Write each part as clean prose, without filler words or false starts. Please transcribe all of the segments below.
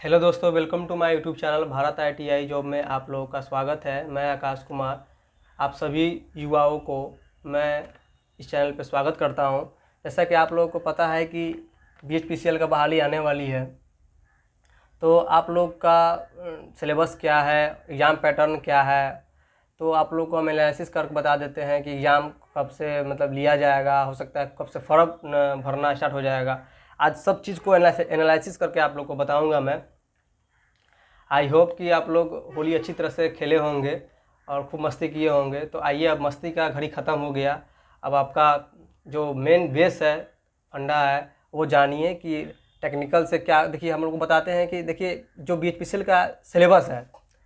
Hello दोस्तों, welcome to my YouTube channel Bharat ITI job में आप लोगों का स्वागत है। मैं आकाश कुमार आप सभी युवाओं को मैं इस चैनल पर स्वागत करता हूं। जैसा कि आप लोगों को पता है कि BHPCL का बहाली आने वाली है, तो आप लोग का सिलेबस क्या है, एग्ज़ाम पैटर्न क्या है, तो आप लोग को हम एनालिसिस करके बता देते हैं कि एग्ज़ाम कब से लिया जाएगा, हो सकता है कब से फॉर्म भरना स्टार्ट हो जाएगा। आज सब चीज़ को एनालिसिस करके आप लोग को बताऊंगा मैं। आई होप कि आप लोग होली अच्छी तरह से खेले होंगे और खूब मस्ती किए होंगे। तो आइए, अब मस्ती का घड़ी ख़त्म हो गया। अब आपका जो मेन बेस है, फंडा है, वो जानिए कि टेक्निकल से क्या। देखिए, हम लोग को बताते हैं कि देखिए जो BHPCL का सिलेबस है,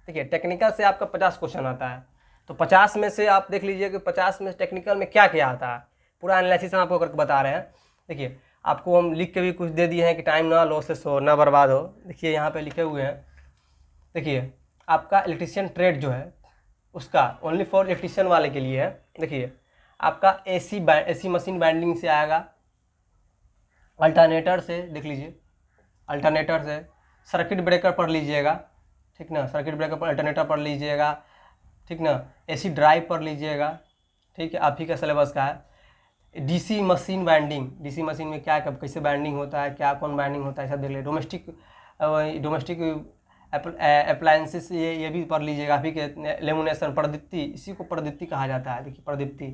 देखिए टेक्निकल से आपका 50 क्वेश्चन आता है। तो 50 में से आप देख लीजिए कि 50 में टेक्निकल में क्या क्या आता है, पूरा एनालिसिस हम आपको करके बता रहे हैं। देखिए, आपको हम लिख के भी कुछ दे दिए हैं कि टाइम ना लॉसेस हो, ना बर्बाद हो। देखिए यहाँ पे लिखे हुए हैं। देखिए, आपका इलेक्ट्रीशियन ट्रेड जो है उसका ओनली फॉर इलेक्ट्रीशियन वाले के लिए है। देखिए, आपका AC मशीन बाइंडिंग से आएगा, अल्टरनेटर से देख लीजिए, अल्टरनेटर से सर्किट ब्रेकर पढ़ लीजिएगा, ठीक ना। सर्किट ब्रेकर पर अल्टरनेटर पढ़ लीजिएगा, ठीक ना। AC ड्राइव पढ़ लीजिएगा, ठीक है, आप ही का सिलेबस का है। DC machine binding, DC machine में क्या कब कैसे बाइंडिंग होता है, क्या कौन बाइंडिंग होता है, सब देख लीजिए। डोमेस्टिक अप्लायंसेस, ये भी पढ़ लीजिएगा। अभी के लेमिनेशन, प्रदीप्ति, इसी को प्रदीप्ति कहा जाता है। देखिए, प्रदीप्ति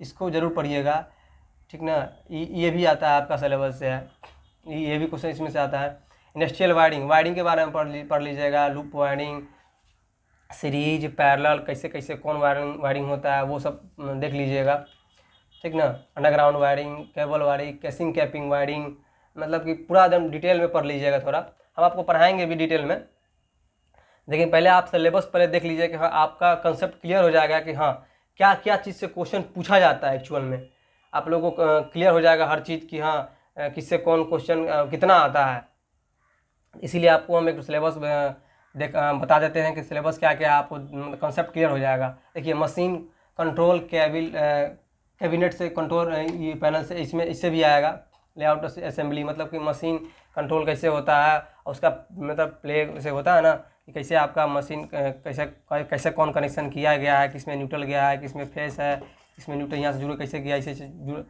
इसको जरूर पढ़िएगा, ठीक ना। ये भी आता है, आपका सिलेबस से है, ये भी क्वेश्चन इसमें से आता है। इंडस्ट्रियल वायरिंग के बारे में पढ़ लीजिएगा। लूप वायरिंग, सीरीज, पैरेलल, कैसे कैसे कौन वायरिंग होता है, वो सब देख लीजिएगा, ठीक ना। Underground wiring, cable wiring, casing capping wiring, मतलब कि पूरा एकदम डिटेल में पढ़ लीजिएगा। थोड़ा हम आपको पढ़ाएंगे भी डिटेल में, लेकिन पहले आप सिलेबस पहले देख लीजिए कि हाँ, आपका कंसेप्ट क्लियर हो जाएगा कि हाँ क्या क्या चीज़ से क्वेश्चन पूछा जाता है एक्चुअल में। आप लोगों को क्लियर हो जाएगा हर चीज़ कि हाँ किससे कौन क्वेश्चन कितना आता है। इसीलिए आपको हम एक सिलेबस बता देते हैं कि सिलेबस क्या क्या, आपको कंसेप्ट क्लियर हो जाएगा। देखिए, मशीन कंट्रोल कैबिनेट से कंट्रोल, ये पैनल से, इससे भी आएगा। लेआउट असेंबली, मतलब कि मशीन कंट्रोल कैसे होता है, और उसका प्ले से होता है ना कि कैसे आपका मशीन कैसे कैसे कौन कनेक्शन किया गया है, किसमें न्यूट्रल गया है, किसमें फेस है, किसमें न्यूट्रल यहाँ से जुड़े कैसे गया, इसे जुड़े,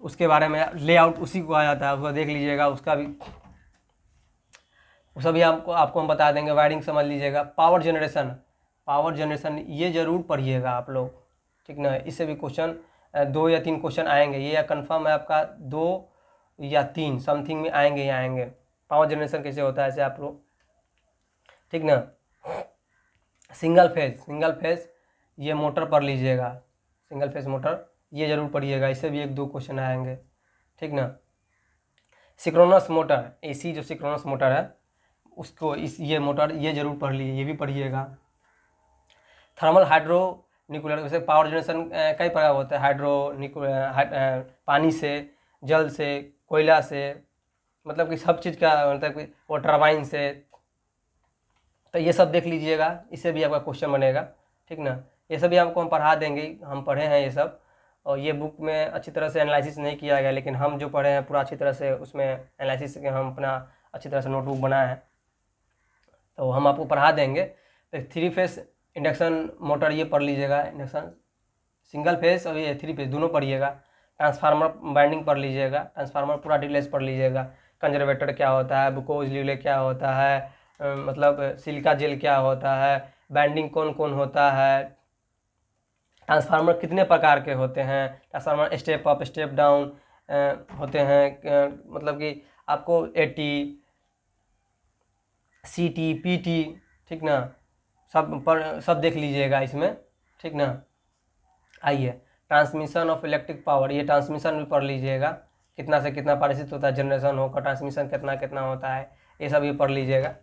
उसके बारे में लेआउट उसी को आ जाता है, उसको देख लीजिएगा। उसका भी वो सभी आपको हम बता देंगे। वायरिंग समझ लीजिएगा। पावर जनरेशन ये जरूर पढ़िएगा आप लोग, ठीक ना। इससे भी क्वेश्चन 2 या 3 क्वेश्चन आएंगे, ये या कन्फर्म है आपका 2 या 3 समथिंग में आएंगे ही आएंगे। पावर जनरेशन कैसे होता है ऐसे आप लोग, ठीक ना। सिंगल फेज ये मोटर पढ़ लीजिएगा। सिंगल फेज मोटर ये जरूर पढ़िएगा, इससे भी 1-2 क्वेश्चन आएंगे, ठीक ना। सिक्रोनस मोटर, AC जो सिक्रोनस मोटर है उसको, ये मोटर ये जरूर पढ़ लीजिए, ये भी पढ़िएगा। थर्मल हाइड्रो न्यूक्लियर, जैसे पावर जनरेशन कई प्रकार होता है। पानी से, जल से, कोयला से, मतलब कि सब चीज़ का, मतलब कि वो टरबाइन से, तो ये सब देख लीजिएगा। इससे भी आपका क्वेश्चन बनेगा, ठीक ना। ये सभी आपको हम पढ़ा देंगे, हम पढ़े हैं ये सब। और ये बुक में अच्छी तरह से एनालिसिस नहीं किया गया, लेकिन हम जो पढ़े हैं पूरा अच्छी तरह से उसमें एनालिसिस के हम अपना अच्छी तरह से नोटबुक बनाए हैं, तो हम आपको पढ़ा देंगे। तो 3 फेस इंडक्शन मोटर ये पढ़ लीजिएगा। इंडक्शन सिंगल फेस और ये 3 फेस दोनों पढ़िएगा। ट्रांसफार्मर बाइंडिंग पढ़ लीजिएगा, ट्रांसफार्मर पूरा डिटेल्स पढ़ लीजिएगा। कंजर्वेटर क्या होता है, बुकोज लीले क्या होता है, मतलब सिलिका जेल क्या होता है, बाइंडिंग कौन कौन होता है, ट्रांसफार्मर कितने प्रकार के होते हैं, transformer step up step down होते हैं, मतलब कि आपको AT CT PT, ठीक ना, सब देख लीजिएगा इसमें, ठीक ना। आइए, ट्रांसमिशन ऑफ इलेक्ट्रिक पावर, ये ट्रांसमिशन भी पढ़ लीजिएगा। कितना से कितना पारित होता है, जनरेशन होकर ट्रांसमिशन कितना कितना होता है, ये सब भी पढ़ लीजिएगा।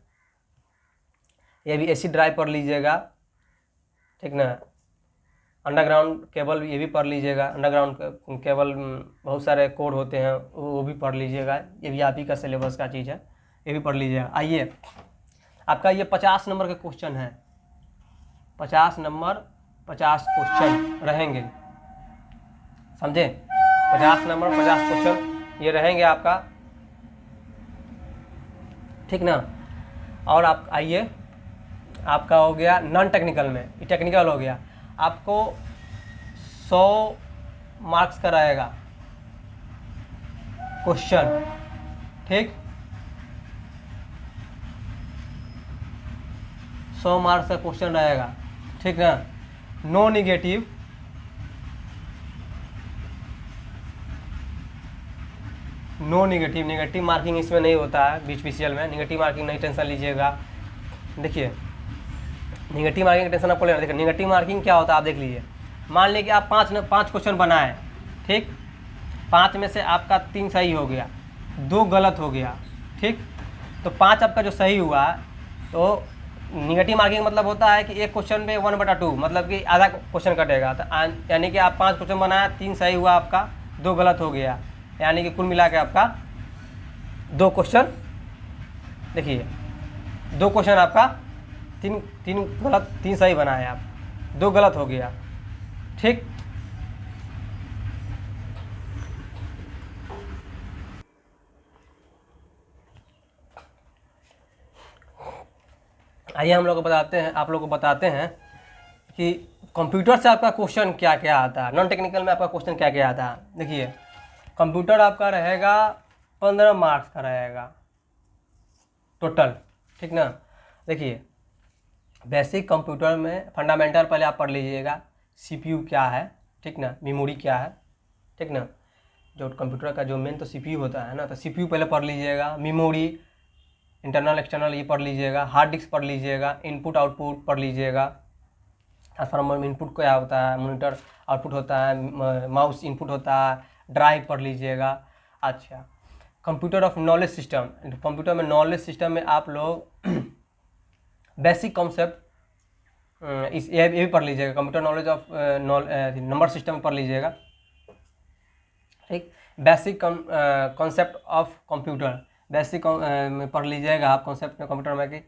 ये भी AC ड्राइव पढ़ लीजिएगा, ठीक ना। अंडरग्राउंड केबल ये भी पढ़ लीजिएगा। अंडरग्राउंड केबल बहुत सारे कोड होते हैं, वो भी पढ़ लीजिएगा। ये भी आप ही का सिलेबस का चीज़ है, ये भी पढ़ लीजिएगा। आइए, आपका ये 50 नंबर के क्वेश्चन है। 50 नंबर 50 क्वेश्चन रहेंगे, समझे। 50 नंबर 50 क्वेश्चन ये रहेंगे आपका। ठीक ना। और आप आइए, आपका हो गया नॉन टेक्निकल में, ये टेक्निकल हो गया। आपको 100 मार्क्स का रहेगा क्वेश्चन, ठीक, 100 मार्क्स का क्वेश्चन रहेगा, ठीक ना। No negative, no negative, negative marking इसमें नहीं होता है, बीच पीसीएल में निगेटिव मार्किंग नहीं, टेंशन लीजिएगा। देखिए निगेटिव मार्किंग टेंशन आपको लेना। देखिए निगेटिव मार्किंग क्या होता है, आप देख लीजिए। मान लीजिए कि आप पाँच क्वेश्चन बनाए, ठीक, 5 में से आपका 3 सही हो गया, 2 गलत हो गया, ठीक, तो 5 आपका जो सही हुआ, तो निगेटिव मार्किंग मतलब होता है कि एक क्वेश्चन पे 1/2, मतलब कि आधा क्वेश्चन कटेगा। तो यानी कि आप 5 क्वेश्चन बनाया, 3 सही हुआ आपका, 2 गलत हो गया, यानी कि कुल मिला के आपका 2 क्वेश्चन, देखिए 2 क्वेश्चन आपका, तीन गलत 3 सही बनाए आप, 2 गलत हो गया, ठीक। आइए हम लोग को बताते हैं, आप लोग को बताते हैं कि कंप्यूटर से आपका क्वेश्चन क्या क्या आता है, नॉन टेक्निकल में आपका क्वेश्चन क्या क्या आता है। देखिए कंप्यूटर आपका रहेगा 15 मार्क्स का रहेगा टोटल, ठीक ना। देखिए बेसिक कंप्यूटर में फंडामेंटल पहले आप पढ़ लीजिएगा, सीपीयू क्या है, ठीक ना, मेमोरी क्या है, ठीक ना। जो कंप्यूटर का जो मेन तो सीपीयू होता है ना, तो सीपीयू पहले पढ़ लीजिएगा, मेमोरी, इंटरनल एक्सटर्नल ये पढ़ लीजिएगा, हार्ड डिस्क पढ़ लीजिएगा, इनपुट आउटपुट पढ़ लीजिएगा, ट्रांसफार्मर में इनपुट क्या होता है, मॉनिटर आउटपुट होता है, माउस इनपुट होता है, ड्राइव पढ़ लीजिएगा। अच्छा, computer of knowledge system, computer में नॉलेज सिस्टम में आप लोग बेसिक कॉन्सेप्ट इस ये भी पढ़ लीजिएगा, computer knowledge of number system पढ़ लीजिएगा, ठीक। Basic concept of computer, basic में पढ़ लीजिएगा आप कॉन्सेप्ट में कंप्यूटर में, कि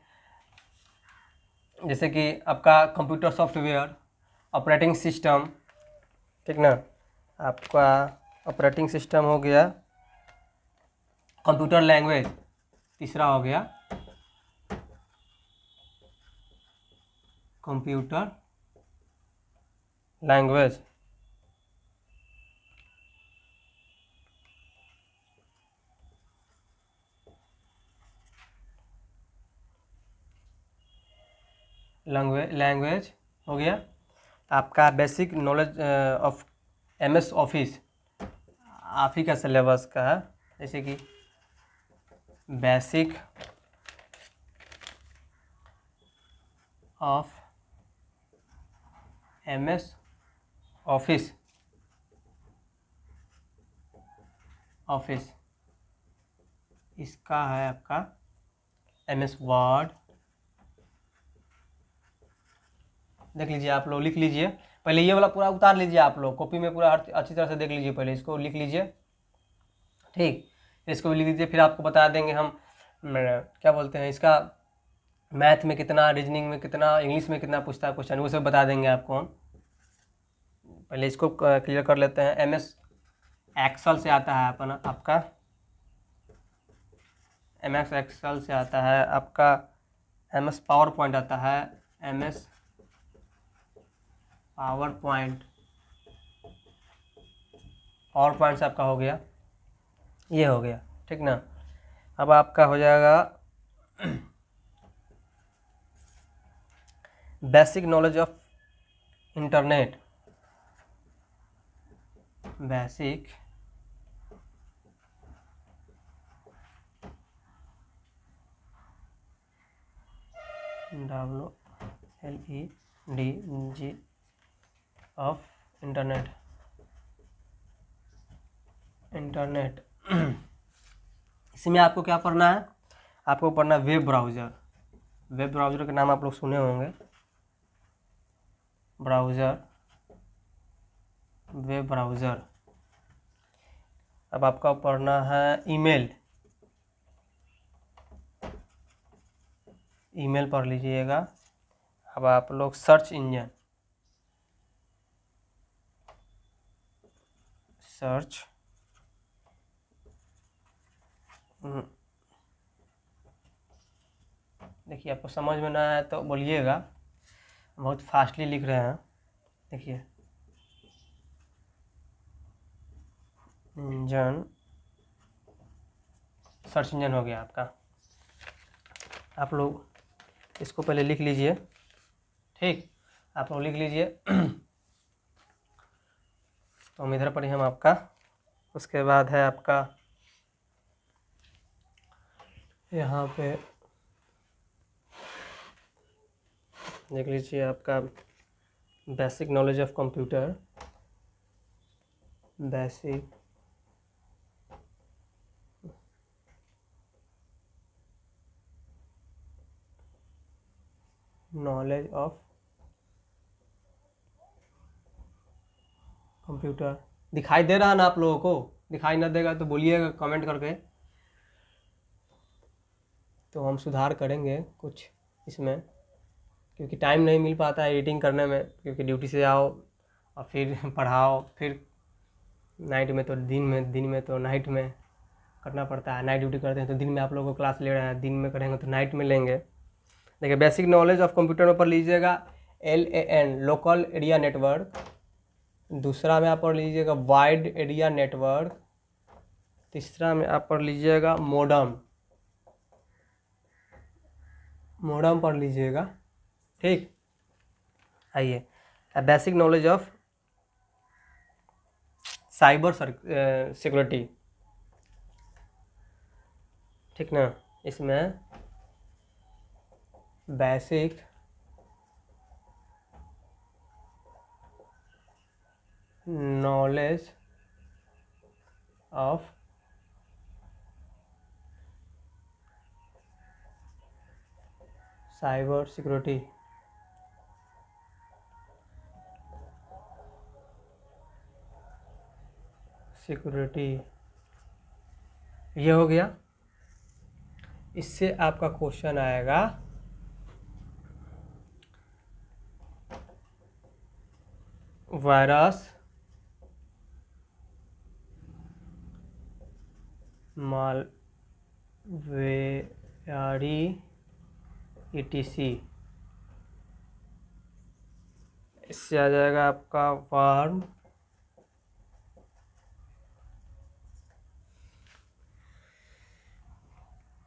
जैसे कि आपका कंप्यूटर सॉफ्टवेयर, ऑपरेटिंग सिस्टम, ठीक ना, आपका ऑपरेटिंग सिस्टम हो गया, कंप्यूटर लैंग्वेज तीसरा हो गया, कंप्यूटर लैंग्वेज, लैंग्वेज हो गया। आपका basic knowledge of MS office, आप ही का सिलेबस का है, जैसे कि बेसिक ऑफ एमएस ऑफिस, इसका है आपका एमएस वर्ड, देख लीजिए, आप लोग लिख लीजिए, पहले ये वाला पूरा उतार लीजिए, आप लोग कॉपी में पूरा अच्छी तरह से देख लीजिए, पहले इसको लिख लीजिए, ठीक, इसको भी लिख लीजिए। फिर आपको बता देंगे हम क्या बोलते हैं इसका, मैथ में कितना, रीजनिंग में कितना, इंग्लिश में कितना पूछता है क्वेश्चन, वो सब बता देंगे आपको हम। पहले इसको क्लियर कर लेते हैं। एमएस एक्सेल से आता है अपना, आपका एमएस एक्सेल से आता है आपका, एमएस पावर पॉइंट आता है, एमएस पावर पॉइंट से आपका हो गया, ये हो गया, ठीक ना। अब आपका हो जाएगा basic knowledge of internet, basic WLEDG of internet, इसमें आपको क्या पढ़ना है, आपको पढ़ना वेब ब्राउज़र, वेब ब्राउज़र के नाम आप लोग सुने होंगे, ब्राउज़र, वेब ब्राउज़र। अब आपका पढ़ना है ईमेल, ईमेल पढ़ लीजिएगा। अब आप लोग सर्च इंजन, देखिए आपको समझ में ना आए तो बोलिएगा, बहुत फास्टली लिख रहे हैं। देखिए इंजन, सर्च इंजन हो गया आपका। आप लोग इसको पहले लिख लीजिए, ठीक, आप लोग लिख लीजिए। तो हम इधर पर ही हम आपका, उसके बाद है आपका यहाँ पे देख लीजिए आपका basic knowledge of computer, basic knowledge of computer. दिखाई दे रहा है ना आप लोगों को? दिखाई ना देगा तो बोलिएगा कमेंट करके, तो हम सुधार करेंगे कुछ इसमें, क्योंकि टाइम नहीं मिल पाता है एडिटिंग करने में, क्योंकि ड्यूटी से आओ और फिर पढ़ाओ, फिर नाइट में तो दिन में तो नाइट में करना पड़ता है। नाइट ड्यूटी करते हैं तो दिन में आप लोगों को क्लास ले रहे हैं, दिन में करेंगे तो नाइट में लेंगे। देखिए बेसिक नॉलेज ऑफ कंप्यूटर में पढ़ लीजिएगा LAN, लोकल एरिया नेटवर्क। दूसरा में आप पढ़ लीजिएगा वाइड एरिया नेटवर्क। तीसरा में आप पढ़ लीजिएगा मोडम, मोडम पढ़ लीजिएगा, ठीक। आइए basic knowledge of cyber security, ठीक ना। इसमें basic knowledge of cyber security, ये हो गया। इससे आपका क्वेश्चन आएगा वायरस, मालवेरी, ETC। इससे आ जाएगा आपका वार्म,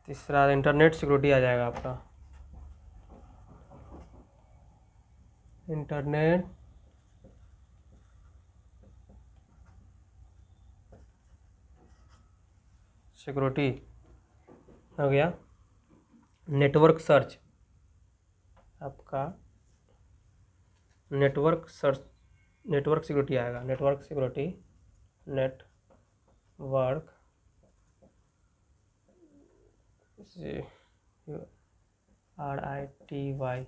तीसरा इंटरनेट सिक्योरिटी आ जाएगा आपका, इंटरनेट सिक्योरिटी हो गया। नेटवर्क सर्च आपका, नेटवर्क सर्च, नेटवर्क सिक्योरिटी आएगा, नेटवर्क सिक्योरिटी, नेटवर्क RITY,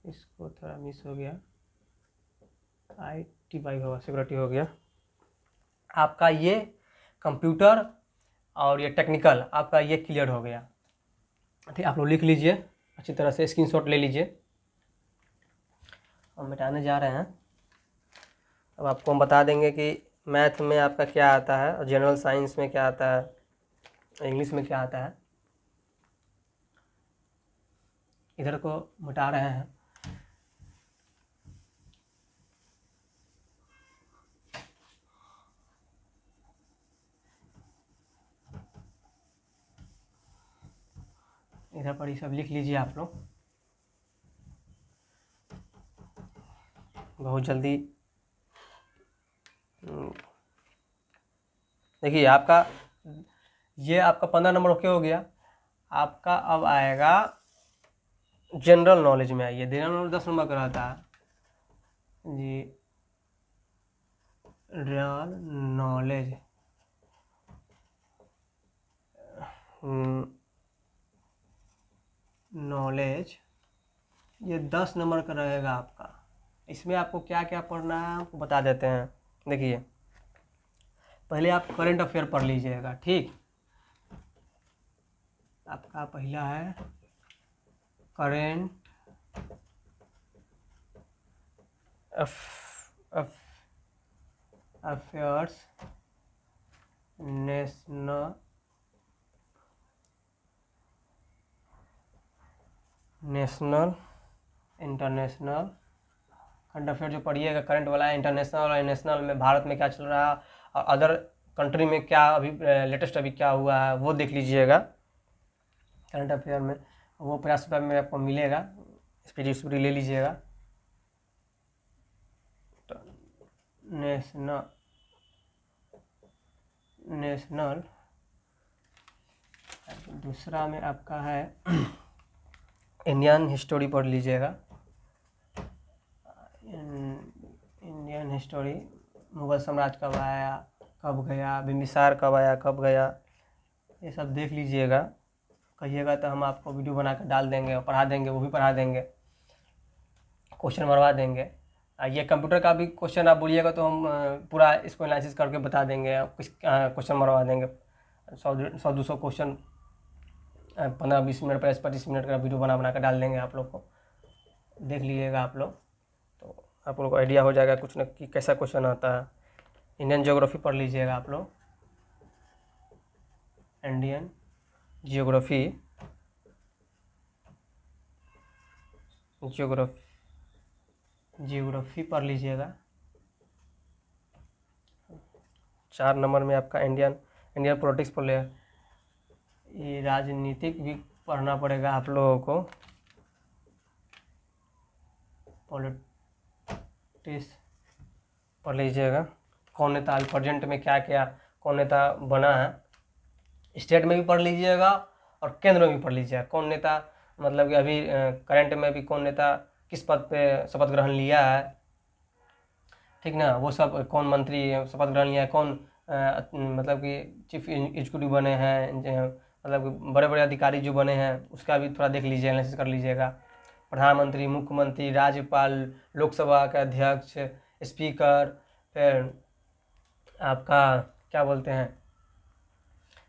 इसको थोड़ा मिस हो गया, ITY होगा, सिक्योरिटी हो गया आपका। ये कंप्यूटर और ये टेक्निकल आपका ये क्लियर हो गया, ठीक। आप लोग लिख लीजिए अच्छी तरह से, स्क्रीनशॉट ले लीजिए। हम मिटाने जा रहे हैं। अब आपको हम बता देंगे कि मैथ में आपका क्या आता है, और जनरल साइंस में क्या आता है, इंग्लिश में क्या आता है। इधर को मिटा रहे हैं। इधर पर ये सब लिख लीजिए आप लोग, बहुत जल्दी। देखिए आपका ये आपका 15 नंबर ओके हो गया आपका। अब आएगा जनरल नॉलेज में। आइए जनरल नॉलेज 10 नंबर का रहता है जी। जनरल नॉलेज नॉलेज ये 10 नंबर का रहेगा आपका। इसमें आपको क्या क्या पढ़ना है आपको बता देते हैं। देखिए पहले आप करंट अफेयर पढ़ लीजिएगा, ठीक। आपका पहला है current affairs, national national international current affair जो पढ़िएगा करंट वाला है, इंटरनेशनल और नेशनल में भारत में क्या चल रहा है और अदर कंट्री में क्या अभी लेटेस्ट अभी क्या हुआ है वो देख लीजिएगा करंट अफेयर में। वो 50 रुपये में आपको मिलेगा, स्पीडी ले लीजिएगा। तो नेशनल दूसरा में आपका है इंडियन हिस्टोरी पढ़ लीजिएगा। इंडियन हिस्टोरी, मुगल साम्राज्य कब आया कब गया, बिंबिसार कब आया कब गया, ये सब देख लीजिएगा। कहिएगा तो हम आपको वीडियो बना कर डाल देंगे और पढ़ा देंगे, वो भी पढ़ा देंगे, क्वेश्चन मरवा देंगे। ये कंप्यूटर का भी क्वेश्चन आप बोलिएगा तो हम पूरा इसको एनालिसिस करके बता देंगे, किस क्वेश्चन मरवा देंगे। 100-200 क्वेश्चन 15-20 मिनट 25 मिनट का वीडियो बना कर डाल देंगे आप लोग को, देख लीजिएगा आप लोग, तो आप लोग को आइडिया हो जाएगा कुछ न कि कैसा क्वेश्चन आता है। इंडियन ज्योग्राफी पढ़ लीजिएगा आप लोग, इंडियन जियोग्राफी पढ़ लीजिएगा। 4 नंबर में आपका इंडियन पॉलिटिक्स पढ़ लिया। ये राजनीतिक भी पढ़ना पड़ेगा आप लोगों को, पॉलिटिक्स पढ़ लीजिएगा। कौन नेता अभी प्रेजेंट में क्या क्या कौन नेता बना है, स्टेट में भी पढ़ लीजिएगा और केंद्र में भी पढ़ लीजिएगा। कौन नेता मतलब कि अभी करंट में भी कौन नेता किस पद पे शपथ ग्रहण लिया है, ठीक ना, वो सब कौन मंत्री शपथ ग्रहण लिया है, कौन मतलब कि चीफ एग्जीक्यूटिव बने हैं, मतलब कि बड़े बड़े अधिकारी जो बने हैं उसका भी थोड़ा देख लीजिए, एनालिसिस कर लीजिएगा। प्रधानमंत्री, मुख्यमंत्री, राज्यपाल, लोकसभा के अध्यक्ष, स्पीकर, फिर आपका क्या बोलते हैं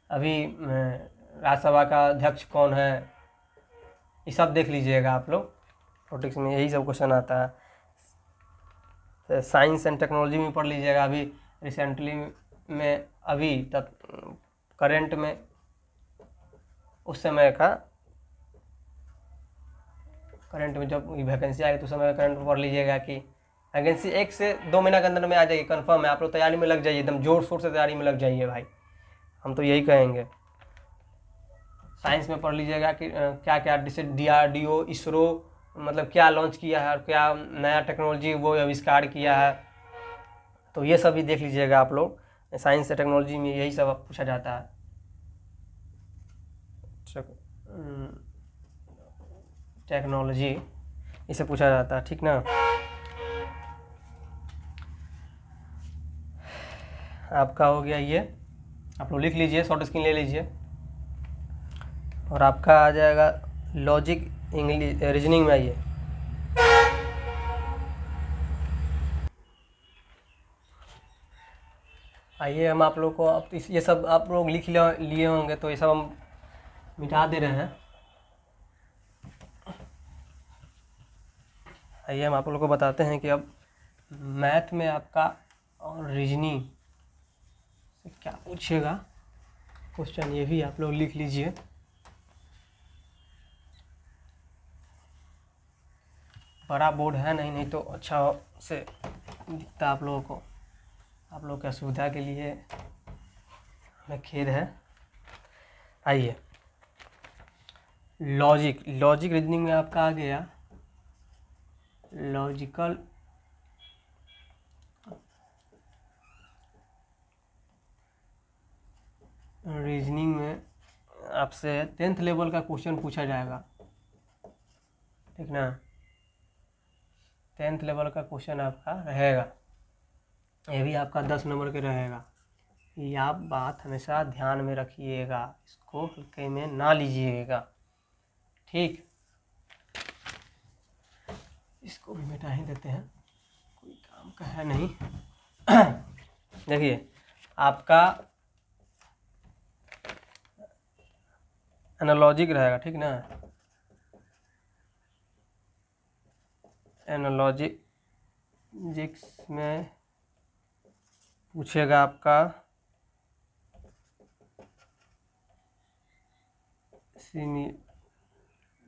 अभी राज्यसभा का अध्यक्ष कौन है, ये सब देख लीजिएगा आप लोग। पॉलिटिक्स में यही सब क्वेश्चन आता है। तो साइंस एंड टेक्नोलॉजी में पढ़ लीजिएगा। अभी रिसेंटली में अभी तक करंट में उस समय का करंट में जब वैकेंसी आएगी तो उस समय करंट में पढ़ लीजिएगा कि वैकेंसी 1 से 2 महीना के अंदर में आ जाएगी, कंफर्म है। आप लोग तैयारी में लग जाइए, एकदम जोर शोर से तैयारी में लग जाइए भाई, हम तो यही कहेंगे। साइंस में पढ़ लीजिएगा कि क्या क्या जैसे DRDO, इसरो मतलब क्या लॉन्च किया है और क्या नया टेक्नोलॉजी वो आविष्कार किया है, तो ये सब भी देख लीजिएगा आप लोग। साइंस से टेक्नोलॉजी में यही सब पूछा जाता है। टेक्नोलॉजी इसे पूछा जाता है, ठीक ना। आपका हो गया ये, आप लोग लिख लीजिए, शॉर्ट स्क्रीन ले लीजिए। और आपका आ जाएगा लॉजिक इंग्लिश रीजनिंग में। आइए हम आप लोग को अब ये सब आप लोग लिख लिए होंगे तो ये सब हम मिटा दे रहे हैं। आइए हम आप लोग को बताते हैं कि अब मैथ में आपका और रीजनिंग से क्या पूछेगा क्वेश्चन, ये भी आप लोग लिख लीजिए। बड़ा बोर्ड है नहीं तो अच्छा से दिखता आप लोगों को, आप लोग की असुविधा के लिए हमें खेद है। आइए लॉजिक रीजनिंग में आपका आ गया लॉजिकल रीजनिंग में आपसे 10th लेवल का क्वेश्चन पूछा जाएगा, ठीक ना। 10th लेवल का क्वेश्चन आपका रहेगा, ये भी आपका 10 नंबर के रहेगा। ये आप बात हमेशा ध्यान में रखिएगा, इसको हल्के में ना लीजिएगा, ठीक। इसको भी मिटा ही देते हैं, कोई काम का है नहीं। देखिए आपका एनालॉजिक रहेगा, ठीक ना। एनालॉजिक्स में पूछेगा आपका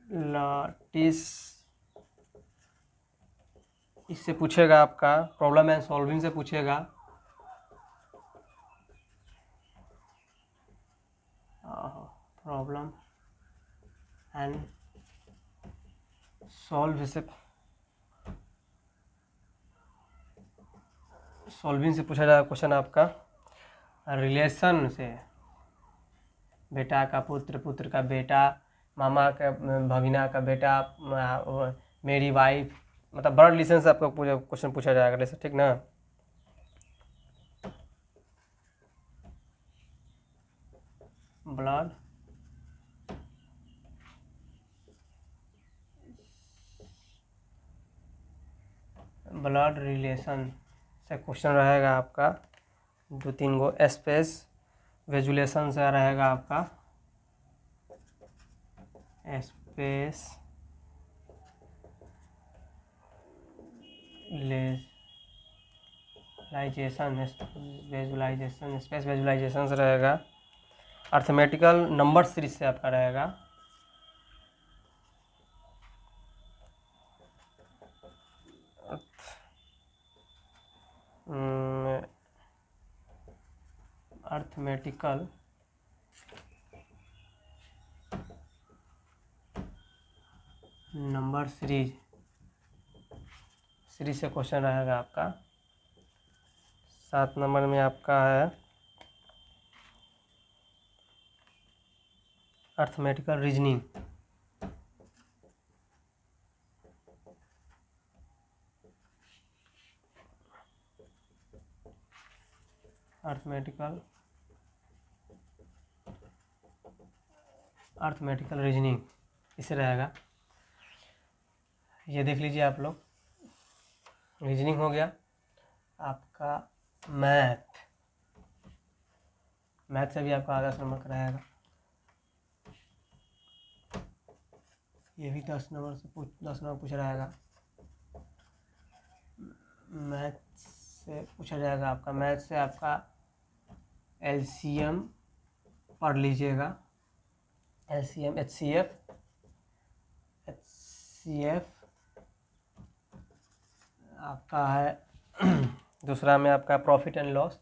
लाटिस, इससे पूछेगा आपका प्रॉब्लम एंड सॉल्विंग से पूछेगा, प्रॉब्लम एंड सॉल्व से, सॉल्विंग से पूछा जाएगा क्वेश्चन आपका रिलेशन से, बेटा का पुत्र, पुत्र का बेटा, मामा का भगिना का बेटा, मेरी वाइफ, मतलब ब्लड रिलेशन से आपको क्वेश्चन पूछा जाएगा जैसे, ठीक ना। ब्लड ब्लड रिलेशन से क्वेश्चन रहेगा आपका 2-3 गो। स्पेस विजुलेशन से रहेगा आपका स्पेस विजुलाइजेशन, स्पेस विजुलाइजेशन से रहेगा। अर्थमेटिकल नंबर सीरीज से आपका रहेगा अर्थमेटिकल नंबर सीरीज से क्वेश्चन रहेगा आपका। 7 नंबर में आपका है अर्थमेटिकल रीजनिंग। अर्थमेटिकल रीजनिंग इसे रहेगा। ये देख लीजिए आप लोग, रीजनिंग हो गया आपका। मैथ से भी आपका 10 नंबर का रहेगा। ये भी 10 नंबर पूछा रहेगा। मैथ से पूछा जाएगा आपका, मैथ से आपका एलसीएम पढ़ लीजिएगा, एलसीएम एचसीएफ आपका है। दूसरा में आपका प्रॉफिट एंड लॉस,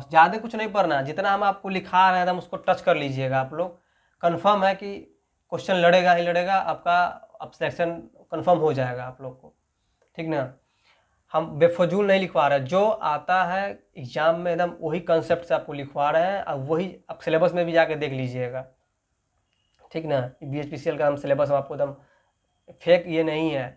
ज़्यादा कुछ नहीं पढ़ना, जितना हम आपको लिखा रहे हैं हम उसको टच कर लीजिएगा आप लोग। कंफर्म है कि क्वेश्चन लड़ेगा ही लड़ेगा, आपका अब सिलेक्शन कंफर्म हो जाएगा आप लोग को, ठीक ना। हम बेफजूल नहीं लिखवा रहे, जो आता है एग्जाम में एकदम वही कंसेप्ट से आपको लिखवा रहे हैं, और वही आप सिलेबस में भी जाके देख लीजिएगा, ठीक ना। BHPCL का हम सिलेबस आपको एकदम फेक ये नहीं है,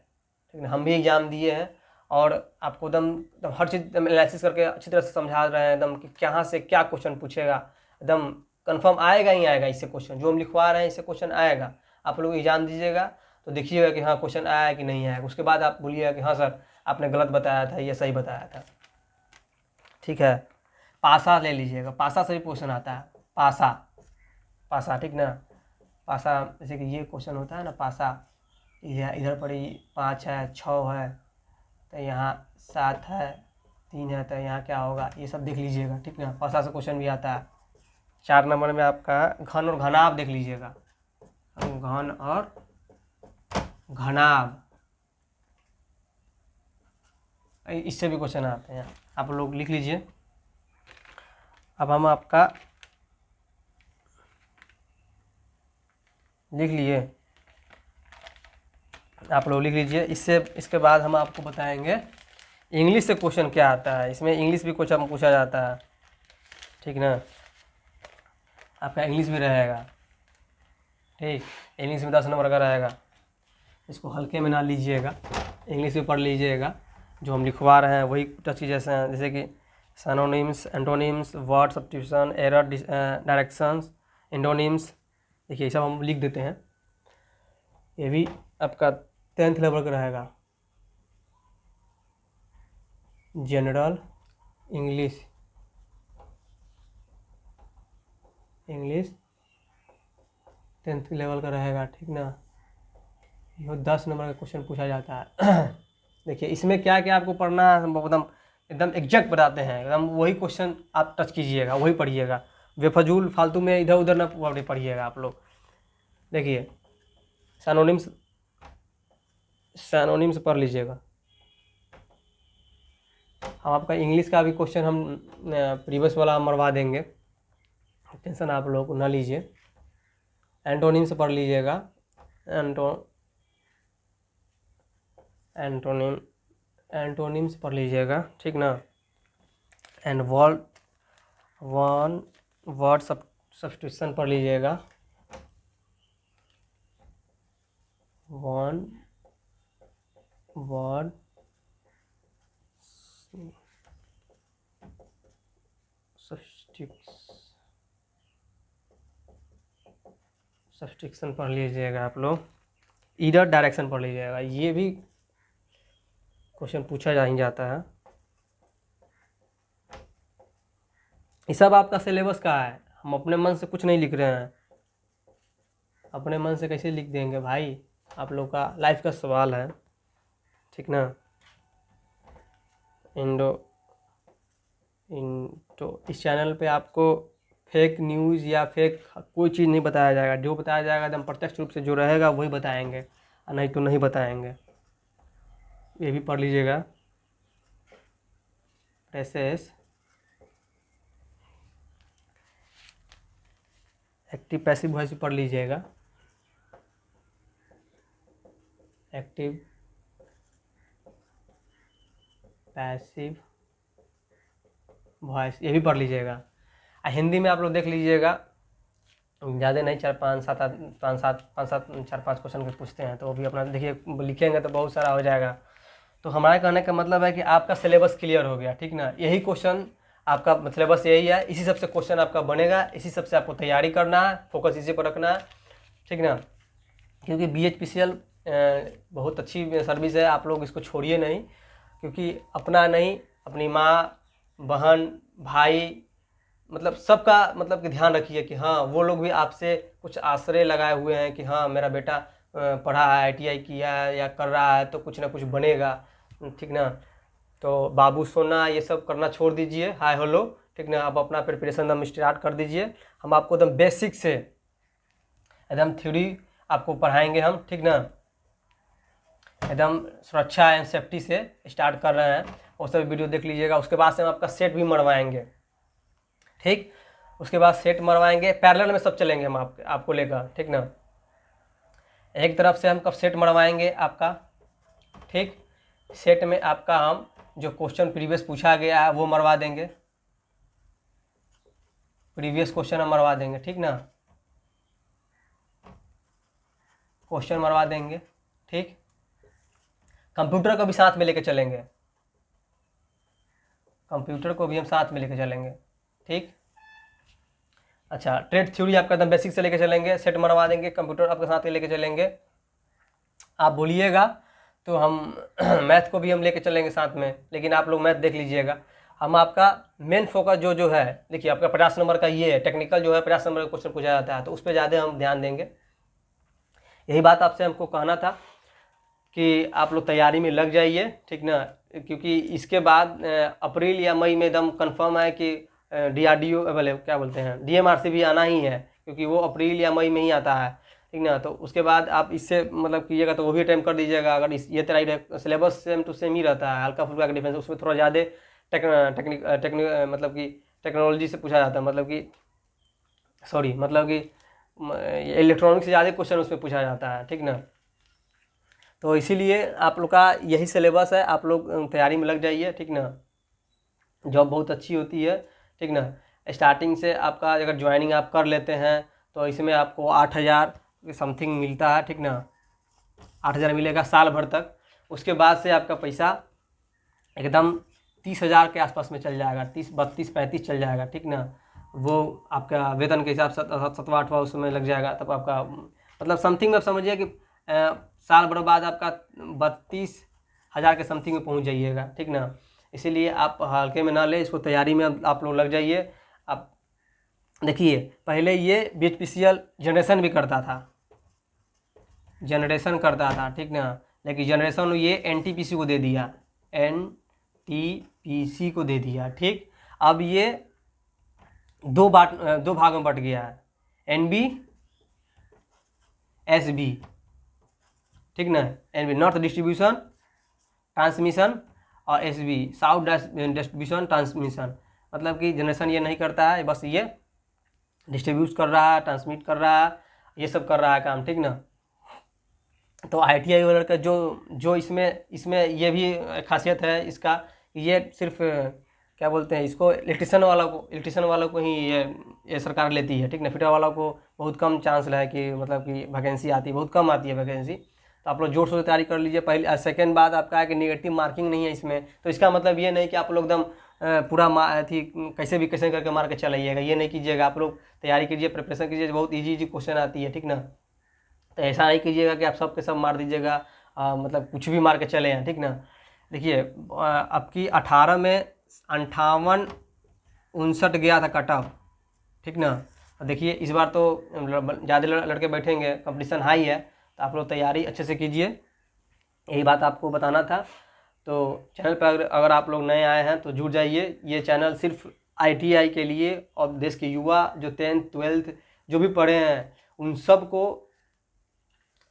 ठीक ना। हम भी एग्ज़ाम दिए हैं और आपको एकदम हर चीज़ एनालिसिस करके अच्छी तरह से समझा रहे हैं एकदम कि कहाँ से क्या क्वेश्चन पूछेगा, एकदम कंफर्म आएगा ही आएगा इससे क्वेश्चन। जो हम लिखवा रहे हैं इससे क्वेश्चन आएगा। आप लोग एग्ज़ाम दीजिएगा तो देखिएगा कि हाँ क्वेश्चन आया कि नहीं आया, उसके बाद आप बोलिएगा कि हाँ सर आपने गलत बताया था, ये सही बताया था, ठीक है। पासा ले लीजिएगा, पासा से भी क्वेश्चन आता है, पासा, ठीक ना। पासा जैसे कि ये क्वेश्चन होता है ना, पासा इधर पर 5 है, 6 है, तो यहाँ 7 है, 3 है, तो यहाँ क्या होगा, ये सब देख लीजिएगा, ठीक ना। पासा से क्वेश्चन भी आता है। 4 नंबर में आपका घन और घनाभ देख लीजिएगा, घन और घनाभ, इससे भी क्वेश्चन आते हैं, आप लोग लिख लीजिए। अब हम आपका लिख लिए, आप लोग लिख लीजिए। इसके बाद हम आपको बताएंगे इंग्लिश से क्वेश्चन क्या आता है। इसमें इंग्लिश भी क्वेश्चन पूछा जाता है, ठीक ना। आपका इंग्लिश भी रहेगा, ठीक। इंग्लिश में 10 नंबर का रहेगा, इसको हल्के में ना लीजिएगा, इंग्लिश भी पढ़ लीजिएगा। जो हम लिखवा रहे हैं वही टच की जैसे कि synonyms, antonyms, word substitution, error, directions, antonyms, देखिए ये सब हम लिख देते हैं। ये भी आपका 10th लेवल का रहेगा। जनरल इंग्लिश 10th लेवल का रहेगा, ठीक ना। ये 10 नंबर का क्वेश्चन पूछा जाता है। देखिए इसमें क्या क्या आपको पढ़ना है, एकदम एग्जैक्ट बताते हैं, एकदम वही क्वेश्चन आप टच कीजिएगा, वही पढ़िएगा, बेफजूल फालतू में इधर उधर ना पढ़िएगा आप लोग। देखिए सैनोनिम्स, सैनोनिम्स पढ़ लीजिएगा। हम आपका इंग्लिश का भी क्वेश्चन हम प्रीवियस वाला मरवा देंगे, टेंशन आप लोग ना लीजिए। एंटोनिम्स पढ़ लीजिएगा, एंटोनिम्स पढ़ लीजिएगा, ठीक ना। एंड वर्ड सब्स्टिट्यूशन पढ़ लीजिएगा, वन वर्ड सब्स्टिट्यूशन पढ़ लीजिएगा आप लोग। ईडर डायरेक्शन पढ़ लीजिएगा, ये भी क्वेश्चन पूछा जा ही जाता है। ये सब आपका सिलेबस का है, हम अपने मन से कुछ नहीं लिख रहे हैं। अपने मन से कैसे लिख देंगे भाई, आप लोग का लाइफ का सवाल है, ठीक ना। इस चैनल पे आपको फेक न्यूज़ या फेक कोई चीज़ नहीं बताया जाएगा। जो बताया जाएगा एकदम प्रत्यक्ष रूप से जो रहेगा वही बताएंगे, और नहीं तो नहीं बताएंगे। ये भी पढ़ लीजिएगा। प्रेसेस, एक्टिव पैसिव वॉइस पढ़ लीजिएगा। एक्टिव पैसिव वॉइस ये भी पढ़ लीजिएगा। हिंदी में आप लोग देख लीजिएगा, ज़्यादा नहीं, 4-5 क्वेश्चन के पूछते हैं, तो वो भी अपना देखिए, लिखेंगे तो बहुत सारा हो जाएगा। तो हमारे कहने का मतलब है कि आपका सिलेबस क्लियर हो गया, ठीक ना। यही क्वेश्चन आपका सिलेबस यही है, इसी सबसे क्वेश्चन आपका बनेगा, इसी सबसे आपको तैयारी करना है, फोकस इसी पर रखना है, ठीक ना। क्योंकि BHPCL बहुत अच्छी सर्विस है, आप लोग इसको छोड़िए नहीं। क्योंकि अपना नहीं, अपनी माँ बहन भाई मतलब सबका मतलब कि ध्यान रखिए कि हाँ वो लोग भी आपसे कुछ आश्रय लगाए हुए हैं कि हाँ मेरा बेटा पढ़ा है, ITI किया है या कर रहा है तो कुछ ना कुछ बनेगा, ठीक ना। तो बाबू सोना ये सब करना छोड़ दीजिए, हाय हेलो, ठीक ना। आप अपना प्रिपरेशन एकदम स्टार्ट कर दीजिए। हम आपको एकदम बेसिक से एकदम थ्योरी आपको पढ़ाएंगे हम, ठीक ना। एकदम सुरक्षा एंड सेफ्टी से स्टार्ट कर रहे हैं, वो सब वीडियो देख लीजिएगा। उसके बाद से हम आपका सेट भी मरवाएंगे, ठीक। उसके बाद सेट मरवाएंगे, पैरेलल में सब चलेंगे हम आपको लेकर, ठीक ना। एक तरफ से हम कब सेट मरवाएंगे आपका, ठीक। सेट में आपका हम जो क्वेश्चन प्रीवियस पूछा गया है वो मरवा देंगे, प्रीवियस क्वेश्चन हम मरवा देंगे, ठीक ना। क्वेश्चन मरवा देंगे, ठीक। कंप्यूटर को भी साथ में लेके चलेंगे, कंप्यूटर को भी हम साथ में लेके चलेंगे, ठीक। अच्छा, ट्रेड थ्योरी आपका एकदम बेसिक से लेके चलेंगे, सेट मरवा देंगे, कंप्यूटर आपके साथ में लेके चलेंगे। आप बोलिएगा तो हम मैथ को भी हम लेके चलेंगे साथ में, लेकिन आप लोग मैथ देख लीजिएगा। हम आपका मेन फोकस जो है, देखिए आपका 50 नंबर का ये है, टेक्निकल जो है 50 नंबर का क्वेश्चन पूछा जाता है, तो उस पर ज़्यादा हम ध्यान देंगे। यही बात आपसे हमको कहना था कि आप लोग तैयारी में लग जाइए, ठीक ना। क्योंकि इसके बाद अप्रैल या मई में एकदम कंफर्म है कि DRDO बोले क्या बोलते हैं DMRC भी आना ही है, क्योंकि वो अप्रैल या मई में ही आता है, ठीक ना। तो उसके बाद आप इससे मतलब कीजिएगा तो वो भी अटेम्प्ट कर दीजिएगा। अगर ये तरह सिलेबस सेम टू सेम ही रहता है, हल्का फुल्का का डिफरेंस, उसमें थोड़ा ज़्यादा टेक्निक मतलब कि टेक्नोलॉजी से पूछा जाता है, मतलब कि सॉरी मतलब कि इलेक्ट्रॉनिक से ज़्यादा क्वेश्चन उसमें पूछा जाता है, ठीक ना। तो इसीलिए आप लोग का यही सिलेबस है, आप लोग तैयारी में लग जाइए, ठीक ना। जॉब बहुत अच्छी होती है, ठीक ना। स्टार्टिंग से आपका अगर ज्वाइनिंग आप कर लेते हैं तो इसमें आपको 8,000 समथिंग मिलता है, ठीक ना। 8,000 मिलेगा साल भर तक। उसके बाद से आपका पैसा एकदम 30,000 के आसपास में चल जाएगा, 30, 32, 35 चल जाएगा, ठीक ना। वो आपका वेतन के हिसाब से 7वां 8वां उसमें लग जाएगा, तब आपका मतलब समथिंग में आप समझिए कि साल भर बाद आपका 32,000 के समथिंग में पहुंच जाइएगा, ठीक ना। इसीलिए आप हल्के में ना ले, इसको तैयारी में आप लोग लग जाइए। आप देखिए पहले ये BHPCL जनरेशन भी करता था, ठीक ना। लेकिन जनरेशन ये NTPC को दे दिया, NTPC को दे दिया, ठीक। अब ये दो भाग में बट गया है, NB SB, ठीक ना। NB नॉर्थ डिस्ट्रीब्यूशन ट्रांसमिशन और SB साउथ डिस्ट्रीब्यूशन ट्रांसमिशन, मतलब कि जनरेशन ये नहीं करता है, बस ये डिस्ट्रीब्यूट कर रहा है, ट्रांसमिट कर रहा है, ये सब कर रहा है काम, ठीक ना। तो ITI वाला का जो इसमें ये भी खासियत है इसका, ये सिर्फ क्या बोलते हैं इसको, इलेक्ट्रिशियन वालों को ही ये सरकार लेती है, ठीक ना। फिटर वालों को बहुत कम चांस है कि मतलब कि वैकेंसी आती है, बहुत कम आती है वैकेंसी। तो आप लोग जोर शोर से तैयारी कर लीजिए। पहले सेकेंड बात आपका है कि नेगेटिव मार्किंग नहीं है इसमें, तो इसका मतलब ये नहीं कि आप लोग एकदम पूरा थी कैसे भी कैसे करके मार के चलाइएगा, ये नहीं कीजिएगा। आप लोग तैयारी कीजिए, प्रिपरेशन कीजिए, बहुत ईजी क्वेश्चन आती है, ठीक ना। तो ऐसा नहीं कीजिएगा कि आप सब के सब मार दीजिएगा, मतलब कुछ भी मार के चले हैं, ठीक ना। देखिए अब की 18 में 58-59 गया था कट ऑफ, ठीक ना। देखिए इस बार तो ज़्यादा लड़के बैठेंगे, कंपटीशन हाई है, तो आप लोग तैयारी अच्छे से कीजिए, यही बात आपको बताना था। तो चैनल पर अगर आप लोग नए आए हैं तो जुड़ जाइए। ये चैनल सिर्फ ITI के लिए और देश के युवा जो 10th 12th जो भी पढ़े हैं उन सब को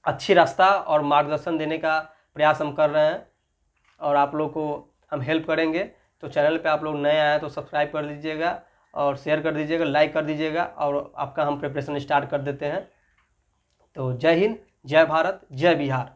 अच्छी रास्ता और मार्गदर्शन देने का प्रयास हम कर रहे हैं, और आप लोग को हम हेल्प करेंगे। तो चैनल पे आप लोग नए आए हैं तो सब्सक्राइब कर दीजिएगा और शेयर कर दीजिएगा, लाइक कर दीजिएगा, और आपका हम प्रिपरेशन स्टार्ट कर देते हैं। तो जय हिंद, जय भारत, जय बिहार।